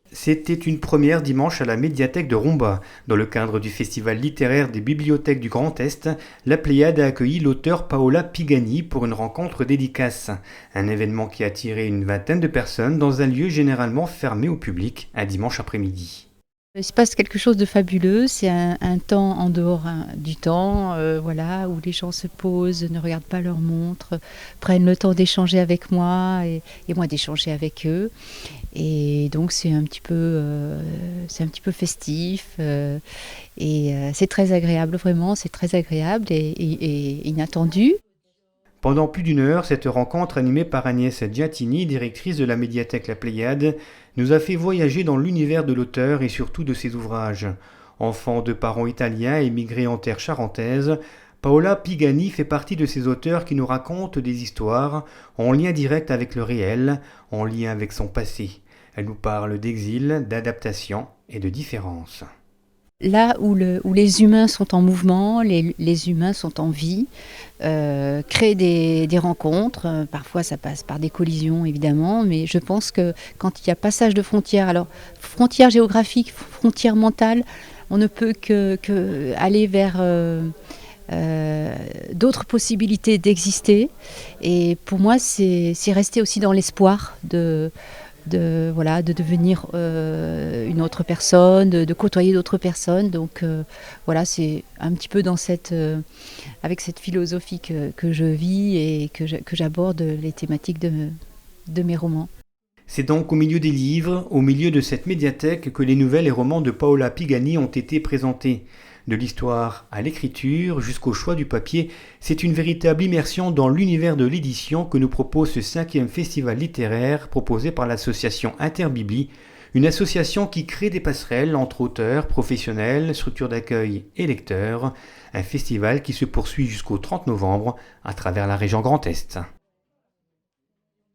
C'était une première dimanche à la médiathèque de Romba. Dans le cadre du festival littéraire des bibliothèques du Grand Est, la Pléiade a accueilli l'auteur Paola Pigani pour une rencontre dédicace. Un événement qui a attiré une vingtaine de personnes dans un lieu généralement fermé au public un dimanche après-midi. Il se passe quelque chose de fabuleux, c'est un temps en dehors du temps, voilà, où les gens se posent, ne regardent pas leur montre, prennent le temps d'échanger avec moi et moi d'échanger avec eux. Et donc c'est un petit peu festif c'est très agréable, vraiment, c'est très agréable et inattendu. Pendant plus d'une heure, cette rencontre animée par Agnès Giatini, directrice de la médiathèque La Pléiade, nous a fait voyager dans l'univers de l'auteur et surtout de ses ouvrages. Enfant de parents italiens émigrés en terre charentaise, Paola Pigani fait partie de ces auteurs qui nous racontent des histoires en lien direct avec le réel, en lien avec son passé. Elle nous parle d'exil, d'adaptation et de différence. Là où les humains sont en mouvement, les humains sont en vie, créer des rencontres, parfois ça passe par des collisions évidemment, mais je pense que quand il y a passage de frontières, alors frontières géographiques, frontières mentales, on ne peut que aller vers d'autres possibilités d'exister. Et pour moi, c'est rester aussi dans l'espoir voilà, de devenir une autre personne, de côtoyer d'autres personnes. Donc voilà, c'est un petit peu avec cette philosophie que je vis et que j'aborde les thématiques de mes romans. C'est donc au milieu des livres, au milieu de cette médiathèque que les nouvelles et romans de Paola Pigani ont été présentés. De l'histoire à l'écriture jusqu'au choix du papier, c'est une véritable immersion dans l'univers de l'édition que nous propose ce 5e festival littéraire proposé par l'association Interbibli, une association qui crée des passerelles entre auteurs, professionnels, structures d'accueil et lecteurs, un festival qui se poursuit jusqu'au 30 novembre à travers la région Grand Est.